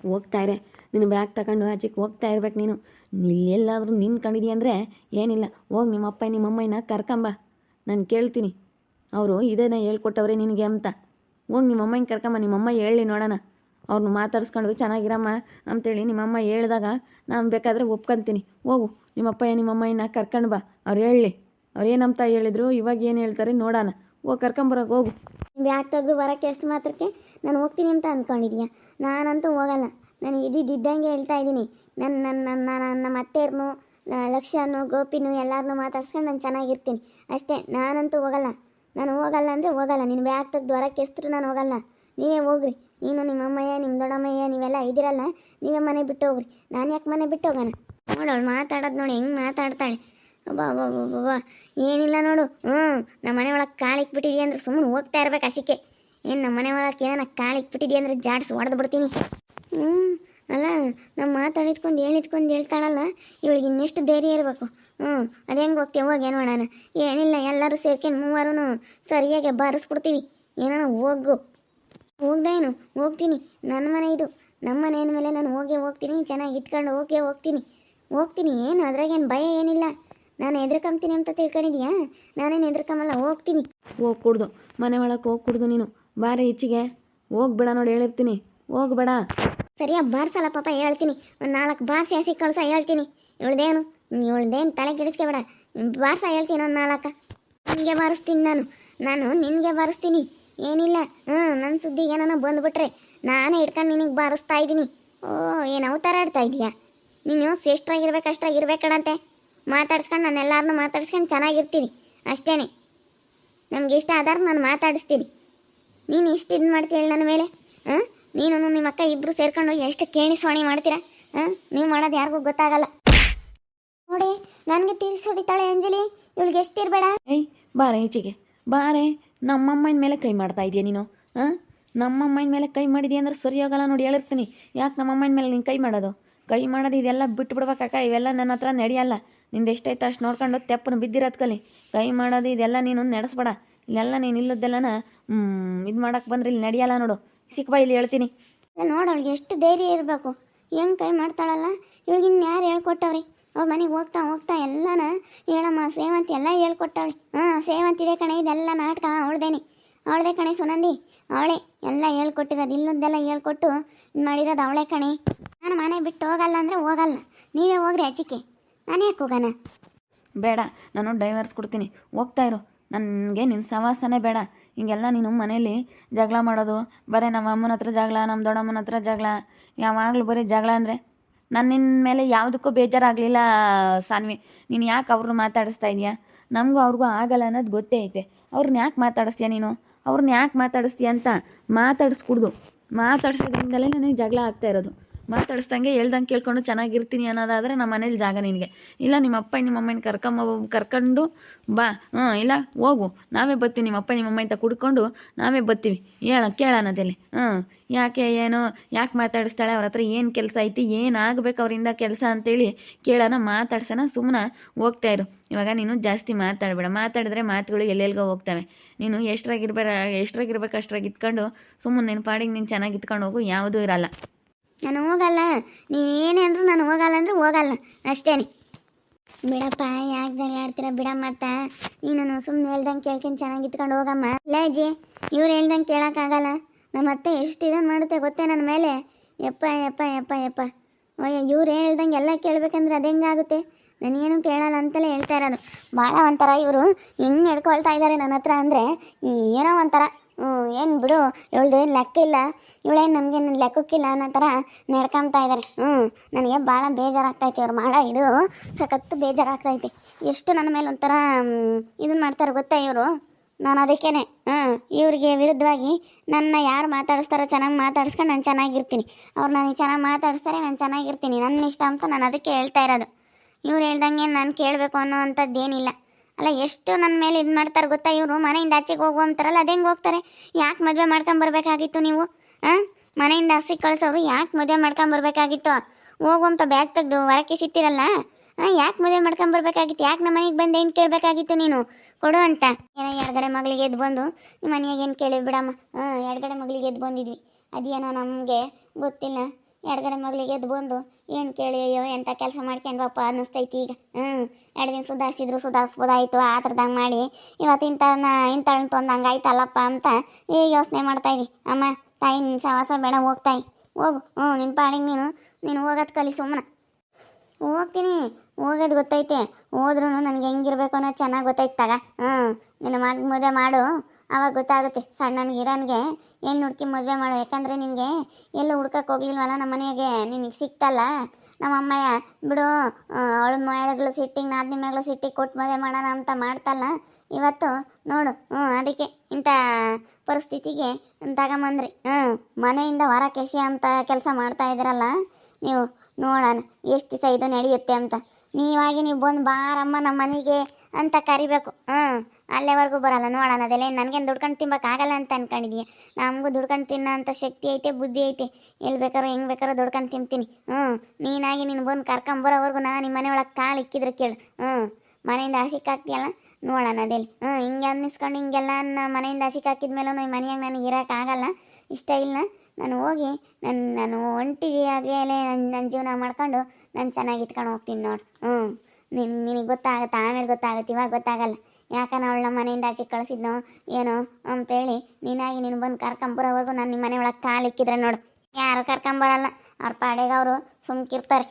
ಹೋಗ್ತಾ ಇರೆ, ನಿನ್ನ ಬ್ಯಾಗ್ ತಗೊಂಡು ಆಚೆಗೆ ಹೋಗ್ತಾ ಇರ್ಬೇಕು ನೀನು. ಎಲ್ಲಾದರೂ ನಿನ್ನ ಕಂಡಿದ್ದೀಯ ಅಂದರೆ ಏನಿಲ್ಲ, ಹೋಗಿ ನಿಮ್ಮಪ್ಪ ನಿಮ್ಮಮ್ಮನ ಕರ್ಕೊಂಬ. ನಾನು ಕೇಳ್ತೀನಿ, ಅವರು ಇದೇನ ಹೇಳ್ಕೊಟ್ಟವ್ರೆ ನಿನಗೆ ಅಂತ. ಹೋಗಿ ನಿಮ್ಮಮ್ಮನ ಕರ್ಕೊಂಬ, ನಿಮ್ಮಮ್ಮ ಹೇಳಿ ನೋಡೋಣ. ಅವ್ರನ್ನ ಮಾತಾಡ್ಸ್ಕೊಂಡು ಚೆನ್ನಾಗಿರಮ್ಮ ಅಂತೇಳಿ ನಿಮ್ಮಮ್ಮ ಹೇಳಿದಾಗ ನಾನು ಬೇಕಾದರೆ ಒಪ್ಕೊತೀನಿ. ಹೋಗು ನಿಮ್ಮಪ್ಪ ನಿಮ್ಮಮ್ಮನ ಕರ್ಕೊಂಡು ಬಾ, ಅವ್ರು ಹೇಳಲಿ. ಅವ್ರು ಏನಂತ ಹೇಳಿದ್ರು, ಇವಾಗ ಏನು ಹೇಳ್ತಾರೆ ನೋಡೋಣ. ಹೋಗಿ ಕರ್ಕೊಂಬರೋಕೆ ಹೋಗು. ಬ್ಯಾಗ್ ತೆಗೆದು ಬರೋಕ್ಕೆ ಎಷ್ಟು ಮಾತ್ರಕ್ಕೆ ನಾನು ಹೋಗ್ತೀನಿ ಅಂತ ಅಂದ್ಕೊಂಡಿದ್ಯಾ? ನಾನಂತೂ ಹೋಗಲ್ಲ. ನನಗೆ ಇದ್ದಿದ್ದಂಗೆ ಹೇಳ್ತಾ ಇದ್ದೀನಿ. ನಮ್ಮ ಅತ್ತೆಯರ್ನು, ಲಕ್ಷ್ಯನು, ಗೋಪಿನು ಎಲ್ಲರನ್ನೂ ಮಾತಾಡ್ಸ್ಕೊಂಡು ನಾನು ಚೆನ್ನಾಗಿರ್ತೀನಿ ಅಷ್ಟೇ. ನಾನಂತೂ ಹೋಗಲ್ಲ. ನಾನು ಹೋಗಲ್ಲ ಅಂದರೆ ಹೋಗಲ್ಲ. ನೀನು ಬ್ಯಾಗ್ ತೆಗೆದು ಹೊರಕ್ಕೆ ಎಸ್ತರು ನಾನು ಹೋಗಲ್ಲ. ನೀವೇ ಹೋಗ್ರಿ. ನೀನು ನಿಮ್ಮಮ್ಮಯ್ಯ, ನಿಮ್ಮ ದೊಡ್ಡಮ್ಮಯ್ಯ ನೀವೆಲ್ಲ ಇದ್ದೀರಲ್ಲ, ನೀವೇ ಮನೆ ಬಿಟ್ಟು ಹೋಗ್ರಿ. ನಾನು ಯಾಕೆ ಮನೆ ಬಿಟ್ಟು ಹೋಗೋಣ? ನೋಡೋಳು ಮಾತಾಡೋದು ನೋಡಿ ಹೆಂಗೆ ಮಾತಾಡ್ತಾಳೆ. ಅಬ್ಬಾ ಏನಿಲ್ಲ ನೋಡು. ನಮ್ಮ ಮನೆ ಒಳಗೆ ಕಾಲಿಕ್ಬಿಟ್ಟಿದ್ಯಾ ಅಂದ್ರೆ ಸುಮ್ಮನೆ ಹೋಗ್ತಾ ಇರ್ಬೇಕು ಹಸಿಕೆ. ಏನು ನಮ್ಮ ಮನೆ ಒಳಗೆ ಏನೋ ಕಾಲಿಕ್ಬಿಟ್ಟಿದ್ಯಾ ಅಂದರೆ ಜಾಡ್ಸಿ ಹೊಡೆದು ಬಿಡ್ತೀನಿ. ಅಲ್ಲ, ನಮ್ಮ ಮಾತಾಡಿದ್ಕೊಂಡು ಹೇಳ್ತಾಳಲ್ಲ, ಇವಳಿಗೆ ಇನ್ನೆಷ್ಟು ಧೈರ್ಯ ಇರಬೇಕು. ಅದು ಹೆಂಗೆ ಹೋಗ್ತೀವಿ ಹೋಗಿ ನೋಡೋಣ. ಏನಿಲ್ಲ, ಎಲ್ಲರೂ ಸೇರ್ಕೊಂಡು ಮೂವರು ಸರಿಯಾಗಿ ಬಾರಿಸ್ಬಿಡ್ತೀವಿ. ಏನೋ ಹೋಗ್ದೇನು ಹೋಗ್ತೀನಿ. ನನ್ನ ಮನೆ ಇದು, ನಮ್ಮ ಮನೆ ಮೇಲೆ ನಾನು ಹೋಗ್ತೀನಿ. ಚೆನ್ನಾಗಿ ಇಟ್ಕೊಂಡು ಹೋಗ್ತೀನಿ. ಏನು ಅದ್ರಾಗೇನು ಭಯ ಏನಿಲ್ಲ. ನಾನು ಹೆದರ್ಕೊಂತೀನಿ ಅಂತ ತಿಳ್ಕೊಂಡಿದ್ಯಾ? ನಾನೇನು ಹೆದರ್ಕೊಂಬಲ್ಲ, ಹೋಗ್ತೀನಿ. ಹೋಗಿ ಕುಡ್ದು ಮನೆ ಒಳಗೆ ಹೋಗಿ ಕುಡ್ದು ನೀನು ಬಾರೆ ಈಚೆಗೆ ಹೋಗ್ಬೇಡ. ನೋಡಿ ಹೇಳಿರ್ತೀನಿ, ಹೋಗ್ಬೇಡ. ಸರಿಯಾ ಬಾರ್ಸಲ್ಲ ಪಾಪ, ಹೇಳ್ತೀನಿ. ಒಂದು 4 ಬಾರ್ಸಿ ಹಸಿ ಕಳ್ಸ ಹೇಳ್ತೀನಿ. ಇವಳ್ದೇನು ತಲೆ ಕೆಡಿಸ್ಕೊಬೇಡ. ಬಾರ್ಸ ಹೇಳ್ತೀನಿ ಒಂದು 4. ನಿನಗೆ ಬಾರಿಸ್ತೀನಿ ನಾನು ನಿನಗೆ ಬಾರಿಸ್ತೀನಿ. ಏನಿಲ್ಲ, ನನ್ನ ಸುದ್ದಿಗೆ ನಾನು ಬಂದುಬಿಟ್ರೆ ನಾನೇ ಇಟ್ಕೊಂಡು ನಿನಗೆ ಬಾರಿಸ್ತಾ ಇದ್ದೀನಿ. ಏನು ಅವತಾರ ಆಡ್ತಾ ಇದೀಯಾ ನೀನು? ಶ್ರೇಷ್ಠರಾಗಿರ್ಬೇಕು, ಅಷ್ಟಾಗಿರ್ಬೇಕಡಂತೆ. ಮಾತಾಡ್ಸ್ಕೊಂಡು ನಾನು ಎಲ್ಲರನ್ನೂ ಮಾತಾಡ್ಸ್ಕೊಂಡು ಚೆನ್ನಾಗಿರ್ತೀನಿ ಅಷ್ಟೇ. ನಮ್ಗೆ ಇಷ್ಟ ಆಧಾರ ನಾನು ಮಾತಾಡಿಸ್ತೀನಿ. ನೀನು ಇಷ್ಟು ಇದು ಮಾಡ್ತೀಯ ನನ್ನ ಮೇಲೆ? ನೀನು ನಿಮ್ಮ ಅಕ್ಕ ಇಬ್ಬರು ಸೇರ್ಕೊಂಡು ಎಷ್ಟು ಕೇಣಿಸೋಣಿ ಮಾಡ್ತೀರಾ? ನೀವು ಮಾಡೋದು ಯಾರಿಗೂ ಗೊತ್ತಾಗಲ್ಲ ನೋಡಿ. ನನಗೆ ತೀರಿಸಿ ಹೊಡಿತಾಳೆ ಅಂಜಲಿ. ಇವಳಿಗೆ ಎಷ್ಟಿರಬೇಡ. ಏಯ್ ಬಾರೆ ಈಚೆಗೆ ಬಾರೆ. ನಮ್ಮಮ್ಮನ ಮೇಲೆ ಕೈ ಮಾಡ್ತಾ ಇದೆಯಾ ನೀನು? ನಮ್ಮಮ್ಮನ ಮೇಲೆ ಕೈ ಮಾಡಿದೆಯಾ ಅಂದ್ರೆ ಸರಿ ಹೋಗಲ್ಲ ನೋಡಿ, ಹೇಳಿರ್ತೀನಿ. ಯಾಕೆ ನಮ್ಮಮ್ಮನ ಮೇಲೆ ನೀನು ಕೈ ಮಾಡೋದು ಇದೆಲ್ಲ ಬಿಟ್ಟು ಬಿಡ್ಬೇಕಕ್ಕ. ಇವೆಲ್ಲ ನನ್ನ ಹತ್ರ ನಡೆಯಲ್ಲ. ನಿಂದು ಎಷ್ಟೈತೆ ಅಷ್ಟು ನೋಡ್ಕೊಂಡು ತೆಪ್ಪನು ಬಿದ್ದಿರೋದು ಕಲಿ. ಕೈ ಮಾಡೋದು ಇದೆಲ್ಲ ನೀನು ನಡೆಸ್ಬೇಡ. ಇಲ್ಲೆಲ್ಲ ನೀನು ಇಲ್ಲದ್ದೆಲ್ಲನ ಇದು ಮಾಡೋಕ್ಕೆ ಬಂದ್ರೆ ಇಲ್ಲಿ ನಡೆಯಲ್ಲ ನೋಡು. ಸಿಕ್ಕ ಬಾ, ಇಲ್ಲಿ ಹೇಳ್ತೀನಿ. ನೋಡು ಅವಳಿಗೆ ಎಷ್ಟು ಧೈರ್ಯ ಇರಬೇಕು. ಹೆಂಗೆ ಕೈ ಮಾಡ್ತಾಳಲ್ಲ. ಇವಳಿಗಿನ್ನು ಯಾರು ಹೇಳ್ಕೊಟ್ಟವ್ರಿ? ಅವ್ರ ಮನೆಗೆ ಹೋಗ್ತಾ ಎಲ್ಲನ ಹೇಳಮ್ಮ ಸೇವಂತಿ ಎಲ್ಲ ಹೇಳ್ಕೊಟ್ಟವಳಿ. ಸೇವಂತಿದೆ ಕಣೆ, ಇದೆಲ್ಲ ನಾಟಕ ಅವಳದೇ ಕಣೆ ಸುನಂದಿ. ಅವಳೇ ಎಲ್ಲ ಹೇಳ್ಕೊಟ್ಟಿರೋದು, ಇಲ್ಲದ್ದೆಲ್ಲ ಹೇಳ್ಕೊಟ್ಟು ಮಾಡಿರೋದು ಅವಳೇ ಕಣೆ. ನಾನು ಮನೆ ಬಿಟ್ಟು ಹೋಗಲ್ಲ ಅಂದರೆ ಹೋಗಲ್ಲ. ನೀವೇ ಹೋಗ್ರಿ ಆಚಿಕೆ, ನಾನು ಯಾಕೆ ಹೋಗೋಣ? ಬೇಡ, ನಾನು ಡೈವರ್ಸ್ ಕೊಡ್ತೀನಿ. ಹೋಗ್ತಾ ಇರು. ನನಗೆ ನಿನ್ನ ಸವಾಸನೆ ಬೇಡ. ಹಿಂಗೆಲ್ಲ ನೀನು ಮನೇಲಿ ಜಗಳ ಮಾಡೋದು, ಬರೀ ನಮ್ಮ ಅಮ್ಮನ ಹತ್ರ ಜಗಳ, ನಮ್ಮ ದೊಡ್ಡಮ್ಮನ ಹತ್ರ ಜಗಳ, ಯಾವಾಗಲೂ ಬರೀ ಜಗಳ ಅಂದರೆ ನಿನ್ನ ಮೇಲೆ ಯಾವುದಕ್ಕೂ ಬೇಜಾರಾಗಲಿಲ್ಲ ಸಾನ್ವಿ. ನೀನು ಯಾಕೆ ಅವ್ರನ್ನ ಮಾತಾಡಿಸ್ತಾ ಇದೆಯಾ? ನಮಗೂ ಅವ್ರಿಗೂ ಆಗಲ್ಲ ಅನ್ನೋದು ಗೊತ್ತೇ ಐತೆ. ಅವ್ರನ್ನ ಯಾಕೆ ಮಾತಾಡಿಸ್ತೀಯ ನೀನು? ಅವ್ರನ್ನ ಯಾಕೆ ಮಾತಾಡಿಸ್ತೀಯ ಅಂತ ಮಾತಾಡ್ಸೋದ್ರಿಂದಲೇ ನನಗೆ ಜಗಳ ಆಗ್ತಾ ಇರೋದು. ಮಾತಾಡಿಸ್ದಂಗೆ ಹೇಳ್ದಂಗೆ ಕೇಳ್ಕೊಂಡು ಚೆನ್ನಾಗಿರ್ತೀನಿ ಅನ್ನೋದಾದರೆ ನಮ್ಮ ಮನೇಲಿ ಜಾಗ ನಿನಗೆ ಇಲ್ಲ. ನಿಮ್ಮಪ್ಪ ನಿಮ್ಮಮ್ಮನ ಕರ್ಕೊಂಡು ಬಾ. ಇಲ್ಲ ಹೋಗು, ನಾವೇ ಬರ್ತೀವಿ. ನಿಮ್ಮಪ್ಪ ನಿಮ್ಮಮ್ಮ ಕುಡ್ಕೊಂಡು ನಾವೇ ಬರ್ತೀವಿ. ಕೇಳೋಣದಲ್ಲಿ ಯಾಕೆ ಮಾತಾಡಿಸ್ತಾಳೆ? ಅವ್ರ ಹತ್ರ ಏನು ಕೆಲಸ ಐತಿ, ಏನಾಗಬೇಕು ಅವರಿಂದ ಕೆಲಸ ಅಂತೇಳಿ ಕೇಳೋಣ, ಮಾತಾಡ್ಸೋಣ. ಸುಮ್ಮನೆ ಹೋಗ್ತಾ ಇರು. ಇವಾಗ ನೀನು ಜಾಸ್ತಿ ಮಾತಾಡಬೇಡ. ಮಾತಾಡಿದ್ರೆ ಮಾತುಗಳು ಎಲ್ಲೆಲ್ಗೋ ಹೋಗ್ತವೆ. ನೀನು ಎಷ್ಟ್ರಾಗಿರ್ಬೇಕು ಅಷ್ಟ್ರಾಗಿ ಇಟ್ಕೊಂಡು ಸುಮ್ಮನೆ ನಿನ್ನ ಪಾಡಿಗೆ ನೀನು ಚೆನ್ನಾಗಿ ಇಟ್ಕೊಂಡು ಹೋಗು. ಯಾವುದೂ ಇರಲ್ಲ. ನಾನು ಹೋಗಲ್ಲ. ನೀವೇನೇ ಅಂದರೂ ನಾನು ಹೋಗಲ್ಲ ಅಂದರೆ ಹೋಗಲ್ಲ ಅಷ್ಟೇ. ಬಿಡಪ್ಪ, ಯಾಕೆ ಜಗಳ ಆಡ್ತೀರ? ಬಿಡಮ್ಮತ್ತ. ನೀನು ಸುಮ್ಮನೆ ಹೇಳ್ದಂಗೆ ಕೇಳ್ಕೊಂಡು ಚೆನ್ನಾಗಿ ಇಟ್ಕೊಂಡು ಹೋಗಮ್ಮ. ಇಲ್ಲ ಅಜ್ಜಿ, ಇವ್ರು ಹೇಳ್ದಂಗೆ ಕೇಳೋಕ್ಕಾಗಲ್ಲ. ನಮ್ಮ ಅತ್ತೆ ಎಷ್ಟು ಇದನ್ನು ಮಾಡುತ್ತೆ ಗೊತ್ತೇ ನನ್ನ ಮೇಲೆ. ಯಪ್ಪ ಅಯ್ಯೋ, ಇವ್ರು ಹೇಳ್ದಂಗೆ ಎಲ್ಲ ಕೇಳಬೇಕಂದ್ರೆ ಅದು ಹೆಂಗಾಗುತ್ತೆ? ನನಗೇನು ಕೇಳಲ್ಲ ಅಂತಲೇ ಹೇಳ್ತಾ ಇರೋದು. ಭಾಳ ಒಂಥರ ಇವರು ಹೆಂಗೆ ನಡ್ಕೊಳ್ತಾ ಇದ್ದಾರೆ ನನ್ನ ಹತ್ರ ಅಂದರೆ ಏನೋ ಒಂಥರ. ಏನು ಬಿಡು, ಇವಳ್ದೇನು ಲೆಕ್ಕ ಇಲ್ಲ, ಇವಳೇನು ನಮಗೇನು ಲೆಕ್ಕಕ್ಕಿಲ್ಲ ಅನ್ನೋ ಥರ ನಡ್ಕೊತಾ ಇದ್ದಾರೆ. ನನಗೆ ಭಾಳ ಬೇಜಾರಾಗ್ತೈತಿ. ಅವ್ರು ಮಾಡೋ ಇದು ಸಖತ್ತು ಬೇಜಾರಾಗ್ತೈತಿ. ಎಷ್ಟು ನನ್ನ ಮೇಲೆ ಒಂಥರ ಇದನ್ನು ಮಾಡ್ತಾರೆ ಗೊತ್ತಾ ಇವರು. ನಾನು ಅದಕ್ಕೇ ಇವ್ರಿಗೆ ವಿರುದ್ಧವಾಗಿ ನನ್ನ ಯಾರು ಮಾತಾಡಿಸ್ತಾರೋ ಚೆನ್ನಾಗಿ ಮಾತಾಡಿಸ್ಕೊಂಡು ನಾನು ಚೆನ್ನಾಗಿರ್ತೀನಿ. ಅವ್ರು ನನಗೆ ಚೆನ್ನಾಗಿ ಮಾತಾಡಿಸ್ತಾರೆ, ನಾನು ಚೆನ್ನಾಗಿರ್ತೀನಿ. ನನ್ನ ಇಷ್ಟ ಅಂತ ನಾನು ಅದಕ್ಕೆ ಹೇಳ್ತಾ ಇರೋದು. ಇವ್ರು ಹೇಳ್ದಂಗೆ ನಾನು ಕೇಳಬೇಕು ಅನ್ನೋ ಅಂಥದ್ದೇನಿಲ್ಲ. ಅಲ್ಲ, ಎಷ್ಟು ನನ್ನ ಮೇಲೆ ಇದು ಮಾಡ್ತಾರೆ ಗೊತ್ತಾ ಇವರು. ಮನೆಯಿಂದ ಆಚೆಗೆ ಹೋಗು ಅಂತಾರಲ್ಲ, ಅದು ಹೆಂಗೆ ಹೋಗ್ತಾರೆ? ಯಾಕೆ ಮದುವೆ ಮಾಡ್ಕೊಂಬರ್ಬೇಕಾಗಿತ್ತು ನೀವು? ಮನೆಯಿಂದ ಹಸಿಗೆ ಕಳಿಸೋರು ಯಾಕೆ ಮದುವೆ ಮಾಡ್ಕೊಂಬರ್ಬೇಕಾಗಿತ್ತು? ಹೋಗುವಂಥ ಬ್ಯಾಗ್ ತೆಗೆದು ಹೊರಕ್ಕೆ ಸಿಟ್ಟಿರಲ್ಲ, ಯಾಕೆ ಮದುವೆ ಮಾಡ್ಕೊಂಬರ್ಬೇಕಾಗಿತ್ತು? ಯಾಕೆ ನಮ್ಮ ಮನೆಗೆ ಬಂದು ಏನು ಕೇಳಬೇಕಾಗಿತ್ತು ನೀನು? ಕೊಡು ಅಂತ. ಏನೋ ಎಡಗಡೆ ಮಗಳಿಗೆ ಎದ್ದು ಬಂದು ನಿಮ್ಮ ಮನೆಯಾಗ ಏನು ಕೇಳಿ ಬಿಡಮ್ಮ. ಎಡಗಡೆ ಮಗಳಿಗೆ ಎದ್ದು ಬಂದಿದ್ವಿ. ಅದೇನೋ ನಮಗೆ ಗೊತ್ತಿಲ್ಲ. ಎಡಗಡೆ ಮಗಳಿಗೆ ಎದ್ದು ಬಂದು ಏನು ಕೇಳಿ ಅಯ್ಯೋ ಎಂಥ ಕೆಲಸ ಮಾಡ್ಕೊಂಡ್ವಪ್ಪ ಅನ್ನಿಸ್ತೈತಿ ಈಗ. 2 ದಿನ ಸುಧಾರಿಸ್ಬೋದಾಯ್ತು ಆ ಥರದಂಗೆ ಮಾಡಿ ಇವತ್ತು ಇಂಥಳನ್ನ ತೊಂದಂಗೆ ಆಯ್ತಲ್ಲಪ್ಪ ಅಂತ ಈಗ ಯೋಚನೆ ಮಾಡ್ತಾಯಿದ್ದಿ. ಅಮ್ಮ ತಾಯಿ ನಿನ್ನ ಸವಾಸ ಬೇಡ, ಹೋಗ್ತಾಯಿ ಹೋಗು. ನಿನ್ನ ಪಾಡಿಗೆ ನೀನು ಹೋಗೋದು ಕಲಿ ಸುಮ್ಮನೆ. ಹೋಗ್ತೀನಿ, ಹೋಗೋದು ಗೊತ್ತೈತೆ. ಹೋದ್ರೂ ನನಗೆ ಹೆಂಗಿರ್ಬೇಕು ಅನ್ನೋದು ಚೆನ್ನಾಗಿ ಗೊತ್ತೈತೆ ತಗ. ನಿನ್ನ ಮದುವೆ ಮಾಡು, ಆವಾಗ ಗೊತ್ತಾಗುತ್ತೆ. ಸಣ್ಣನಿಗೆ ಎಲ್ಲಿ ಹುಡುಕಿ ಮದುವೆ ಮಾಡು. ಯಾಕಂದರೆ ನಿನಗೆ ಎಲ್ಲೂ ಹುಡ್ಕಕ್ಕೆ ಹೋಗ್ಲಿಲ್ವಲ್ಲ ನಮ್ಮ ಮನೆಗೆ, ನಿನಗೆ ಸಿಕ್ತಲ್ಲ ನಮ್ಮ ಅಮ್ಮಯ್ಯ. ಬಿಡು, ಅವಳ ಮಗಳು ಸಿಟ್ಟಿಗೆ ನಾದಿನಿ ಮಗಳು ಸಿಟ್ಟಿಗೆ ಕೊಟ್ಟು ಮದುವೆ ಮಾಡೋಣ ಅಂತ ಮಾಡ್ತಲ್ಲ ಇವತ್ತು ನೋಡು. ಅದಕ್ಕೆ ಇಂಥ ಪರಿಸ್ಥಿತಿಗೆ ತಗೊಂಬಂದ್ರಿ. ಮನೆಯಿಂದ ಹೊರ ಕೆಸಿ ಅಂತ ಕೆಲಸ ಮಾಡ್ತಾ ಇದ್ದೀರಲ್ಲ ನೀವು. ನೋಡೋಣ ಎಷ್ಟು ದಿವಸ ಇದು ನಡೆಯುತ್ತೆ ಅಂತ. ನೀವು ಬಂದು ಬಾರಮ್ಮ ನಮ್ಮ ಮನೆಗೆ ಅಂತ ಕರಿಬೇಕು. ಅಲ್ಲೇವರೆಗೂ ಬರಲ್ಲ. ನೋಡೋಣ ಅದೆಲ್ಲ ನನಗೇನು ದುಡ್ಕೊಂಡು ತಿನ್ನೋಕ್ಕಾಗಲ್ಲ ಅಂತ ಅನ್ಕೊಂಡಿದೀಯ. ನಮಗೂ ದುಡ್ಕೊಂಡು ತಿನ್ನೋ ಅಂಥ ಶಕ್ತಿ ಐತೆ, ಬುದ್ಧಿ ಐತೆ. ಎಲ್ಲಿ ಬೇಕಾರೋ ಹೆಂಗೆ ಬೇಕಾರೋ ದುಡ್ಕೊಂಡು ತಿಂತೀನಿ. ನೀನು ಬಂದು ಕರ್ಕೊಂಬರೋವರೆಗೂ ನಾನು ನಿಮ್ಮ ಮನೆ ಒಳಗೆ ಕಾಲು ಇಕ್ಕಿದ್ರೆ ಕೇಳು. ಮನೆಯಿಂದ ಹಸಿಕ್ಕಾಗ್ತೀಯಲ್ಲ, ನೋಡೋಣ ಅದೆಲ್ಲಿ. ಹಿಂಗೆ ಅನ್ನಿಸ್ಕೊಂಡು ಹಿಂಗೆಲ್ಲ ನನ್ನ ಮನೆಯಿಂದ ಹಸಿಕ್ಕಾಕಿದ್ಮೇಲೂ ಈ ಮನೆಯಾಗ ನನಗೆ ಇರೋಕ್ಕಾಗಲ್ಲ, ಇಷ್ಟ ಇಲ್ಲ. ನಾನು ಹೋಗಿ ನಾನು ಒಂಟಿಗೆ ಆಗಲೇ ನನ್ನ ಜೀವನ ಮಾಡ್ಕೊಂಡು ನಾನು ಚೆನ್ನಾಗಿ ಇಟ್ಕೊಂಡು ಹೋಗ್ತೀನಿ ನೋಡು. ನಿನಗೆ ಗೊತ್ತಾಗುತ್ತೆ, ಆಮೇಲೆ ಗೊತ್ತಾಗುತ್ತೆ, ಇವಾಗ ಗೊತ್ತಾಗಲ್ಲ. ಯಾಕಂದ್ರೆ ಅವಳ ನಮ್ಮ ಮನೆಯಿಂದ ಆಚೆ ಕಳಿಸಿದ್ನೋ ಏನೋ ಅಂತೇಳಿ ನೀನು ಬಂದು ಕರ್ಕೊಂಬರೋವರೆಗೂ ನಾನು ನಿಮ್ಮ ಮನೆ ಒಳಗೆ ಕಾಲು ಇಕ್ಕಿದ್ರೆ ನೋಡು. ಯಾರು ಕರ್ಕೊಂಬರಲ್ಲ, ಅವ್ರ ಪಾಡೆಗೆ ಅವರು ಸುಮ್ಕಿರ್ತಾರೆ.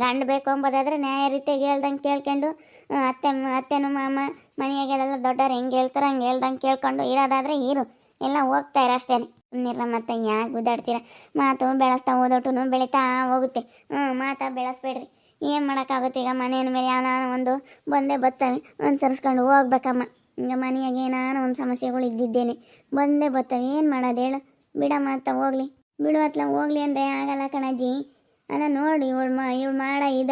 ಗಂಡು ಬೇಕು ಅಂಬೋದಾದ್ರೆ ನ್ಯಾಯ ರೀತಿಯಾಗಿ ಹೇಳ್ದಂಗೆ ಕೇಳ್ಕೊಂಡು, ಅತ್ತೆನೂ ಮಾಮ ಮನೆಯಾಗೆಲ್ಲ ದೊಡ್ಡವ್ರು ಹೆಂಗೆ ಹೇಳ್ತಾರೆ ಹಂಗೆ ಹೇಳ್ದಂಗೆ ಕೇಳ್ಕೊಂಡು ಇರೋದಾದ್ರೆ ಇರು, ಎಲ್ಲ ಹೋಗ್ತಾಯಿರ ಅಷ್ಟೇ. ಸುಮ್ಮನಿರ ಮತ್ತೆ ಯಾಕೆ ಗುದ್ದಾಡ್ತೀರ? ಮಾತು ಬೆಳೆಸ್ತಾ ಓದೋಟು ಬೆಳೀತಾ ಹೋಗುತ್ತೆ. ಮಾತಾ ಬೆಳೆಸ್ಬೇಡ್ರಿ. ಏನು ಮಾಡೋಕ್ಕಾಗುತ್ತೆ? ಈಗ ಮನೆಯ ಮೇಲೆ ಯಾವ್ದಾನ ಒಂದು ಬಂದೇ ಬರ್ತವೆ, ಅನುಸರಿಸ್ಕೊಂಡು ಹೋಗ್ಬೇಕಮ್ಮ. ಈಗ ಮನೆಯಾಗ ಏನಾನ ಒಂದು ಸಮಸ್ಯೆಗಳು ಇದ್ದಿದ್ದೇನೆ ಬಂದೇ ಬರ್ತವೆ. ಏನು ಮಾಡೋದು ಹೇಳು? ಬಿಡಮ್ಮ ಅಂತ ಹೋಗ್ಲಿ, ಬಿಡು ಅತ್ಲ ಹೋಗ್ಲಿ ಅಂದರೆ ಆಗಲ್ಲ ಕಣಜ್ಜಿ. ಅಲ್ಲ ನೋಡಿ, ಇವಳು ಮಾಡ ಇದ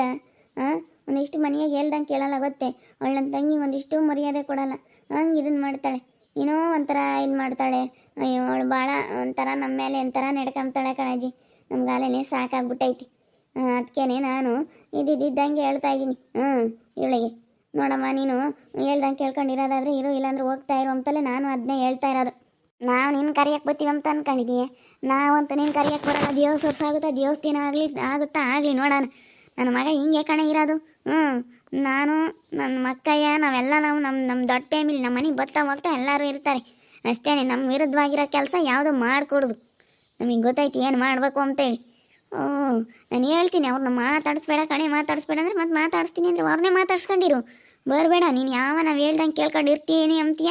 ಒಂದಿಷ್ಟು ಮನೆಯಾಗ ಹೇಳ್ದಂಗೆ ಕೇಳಲ್ಲ ಗೊತ್ತೇ. ಅವಳ ನನ್ನ ತಂಗಿ ಒಂದಿಷ್ಟು ಮರ್ಯಾದೆ ಕೊಡಲ್ಲ, ಹಂಗೆ ಇದನ್ನು ಮಾಡ್ತಾಳೆ. ಏನೋ ಒಂಥರ ಇದು ಮಾಡ್ತಾಳೆ. ಅಯ್ಯೋ ಅವಳು ಭಾಳ ಒಂಥರ ನಮ್ಮ ಮೇಲೆ ಒಂಥರ ನಡ್ಕೊಂತಾಳೆ ಕಣಜ್ಜಿ. ನಮ್ಗಾಲೇನೆ ಸಾಕಾಗ್ಬಿಟ್ಟೈತಿ. ಅದಕ್ಕೇನೆ ನಾನು ಇದ್ದಂಗೆ ಹೇಳ್ತಾ ಇದ್ದೀನಿ ಇವಳಿಗೆ. ನೋಡಮ್ಮ, ನೀನು ಹೇಳ್ದಂಗೆ ಕೇಳ್ಕೊಂಡಿರೋದಾದ್ರೆ ಇರು, ಇಲ್ಲಾಂದ್ರೆ ಹೋಗ್ತಾ ಇರು ಅಂತಲೇ ನಾನು ಅದನ್ನೇ ಹೇಳ್ತಾ ಇರೋದು. ನಾವು ನಿನ್ನ ಕರಿಯಕ್ಕೆ ಬರ್ತೀವಿ ಅಂತ ಅಂದ್ಕೊಂಡಿದ್ದೀಯ. ನಾವಂತೂ ನಿನ್ನ ಕರಿಯಕ್ಕೆ ಬರೋಲ್ಲ. ದಿವಸ ವರ್ಷ ಆಗುತ್ತಾ, ದಿನ ಆಗಲಿ ನೋಡೋಣ. ನನ್ನ ಮಗ ಹಿಂಗೆ ಕಣೆ ಇರೋದು. ನಾನು ನನ್ನ ಮಕ್ಕಯ್ಯ ನಾವೆಲ್ಲ ನಮ್ಮ ದೊಡ್ಡ ಫ್ಯಾಮಿಲಿ. ನಮ್ಮ ಮನೆಗೆ ಬರ್ತಾ ಹೋಗ್ತಾ ಎಲ್ಲರೂ ಇರ್ತಾರೆ ಅಷ್ಟೇ. ನಮ್ಮ ವಿರುದ್ಧವಾಗಿರೋ ಕೆಲಸ ಯಾವುದೂ ಮಾಡಿಕೊಡೋದು. ನಮಗೆ ಗೊತ್ತೈತಿ ಏನು ಮಾಡಬೇಕು ಅಂತೇಳಿ. ನಾನು ಹೇಳ್ತೀನಿ, ಅವ್ರನ್ನ ಮಾತಾಡಿಸ್ಬೇಡ ಕಣೆ. ಮಾತಾಡಿಸ್ಬೇಡ ಅಂದರೆ ಮತ್ತೆ ಮಾತಾಡಿಸ್ತೀನಿ ಅಂದರೆ ಅವ್ರನ್ನೇ ಮಾತಾಡ್ಸ್ಕೊಂಡಿರು. ಬರಬೇಡ ನೀನು. ನಾವು ಹೇಳ್ದಂಗೆ ಕೇಳ್ಕೊಂಡು ಇರ್ತೀನಿ ಅಂತೀಯ,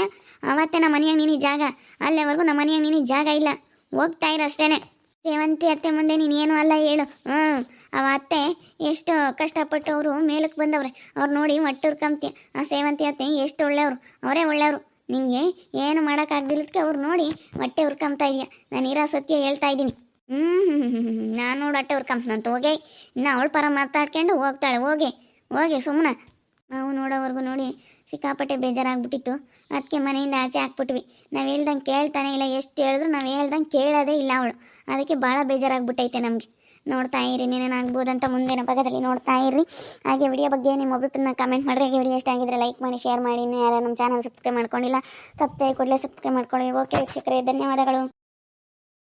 ಅವತ್ತೇ ನಮ್ಮ ಮನೆಯಾಗ ನಿನಗೆ ಜಾಗ. ಅಲ್ಲೇವರೆಗೂ ನಮ್ಮ ಮನೆಯಾಗ ನಿನಗೆ ಜಾಗ ಇಲ್ಲ. ಹೋಗ್ತಾ ಇರೋ ಅಷ್ಟೇ. ಸೇವಂತಿ ಅತ್ತೆ ಮುಂದೆ ನೀನೇನು ಅಲ್ಲ ಹೇಳು. ಅವ ಅತ್ತೆ ಎಷ್ಟು ಕಷ್ಟಪಟ್ಟು ಅವರು ಮೇಲಕ್ಕೆ ಬಂದವ್ರೆ. ಅವ್ರು ನೋಡಿ ಮಟ್ಟುರ್ಕಂತೀಯ. ಆ ಸೇವಂತಿ ಅತ್ತೆ ಎಷ್ಟು ಒಳ್ಳೆಯವರು, ಅವರೇ ಒಳ್ಳೆಯವರು. ನಿನಗೆ ಏನು ಮಾಡೋಕ್ಕಾಗ್ದಿಲ್ಲಕ್ಕೆ ಅವ್ರು ನೋಡಿ ಹೊಟ್ಟೆ ಹುರ್ಕೊಂತಾ ಇದೆಯಾ. ನಾನು ಇರೋ ಸತ್ಯ ಹೇಳ್ತಾ ಇದ್ದೀನಿ. ನಾನು ನೋಡಿ ಹೊಟ್ಟೆ ಹುರ್ಕೊಂತ ಹೋಗಿ ಇನ್ನು ಅವಳ ಪರ ಮಾತಾಡ್ಕೊಂಡು ಹೋಗ್ತಾಳೆ. ಹೋಗಿ ಸುಮ್ಮನೆ. ನಾವು ನೋಡೋವರೆಗೂ ನೋಡಿ ಸಿಕ್ಕಾಪಟ್ಟೆ ಬೇಜಾರಾಗ್ಬಿಟ್ಟಿತ್ತು. ಅದಕ್ಕೆ ಮನೆಯಿಂದ ಆಚೆ ಹಾಕ್ಬಿಟ್ವಿ. ನಾವು ಹೇಳ್ದಂಗೆ ಕೇಳ್ತಾನೆ ಇಲ್ಲ. ಎಷ್ಟು ಹೇಳಿದ್ರು ನಾವು ಹೇಳ್ದಂಗೆ ಕೇಳೋದೇ ಇಲ್ಲ ಅವಳು. ಅದಕ್ಕೆ ಭಾಳ ಬೇಜಾರಾಗ್ಬಿಟ್ಟೈತೆ ನಮಗೆ. ನೋಡ್ತಾ ಇರಿ, ಏನೇನಾಗ್ಬೋದಂತ ಮುಂದಿನ ಭಾಗದಲ್ಲಿ ನೋಡ್ತಾ ಇರಿ. ಹಾಗೆ ವಿಡಿಯೋ ಬಗ್ಗೆ ನಿಮ್ಮ ಒಬ್ಬರನ್ನ ಕಮೆಂಟ್ ಮಾಡಿರಿ. ಹಾಗೆ ವಿಡಿಯೋ ಇಷ್ಟ ಆಗಿದ್ರೆ ಲೈಕ್ ಮಾಡಿ, ಶೇರ್ ಮಾಡಿ. ಇನ್ನೂ ಯಾರು ನಮ್ಮ ಚಾನಲ್ ಸಬ್ಸ್ಕ್ರೈಬ್ ಮಾಡ್ಕೊಂಡಿಲ್ಲ, ತಪ್ಪದೆ ಕೂಡಲೇ ಸಬ್ಸ್ಕ್ರೈಬ್ ಮಾಡ್ಕೊಳ್ಳಿ. ಓಕೆ ವೀಕ್ಷಕರೇ, ಧನ್ಯವಾದಗಳು.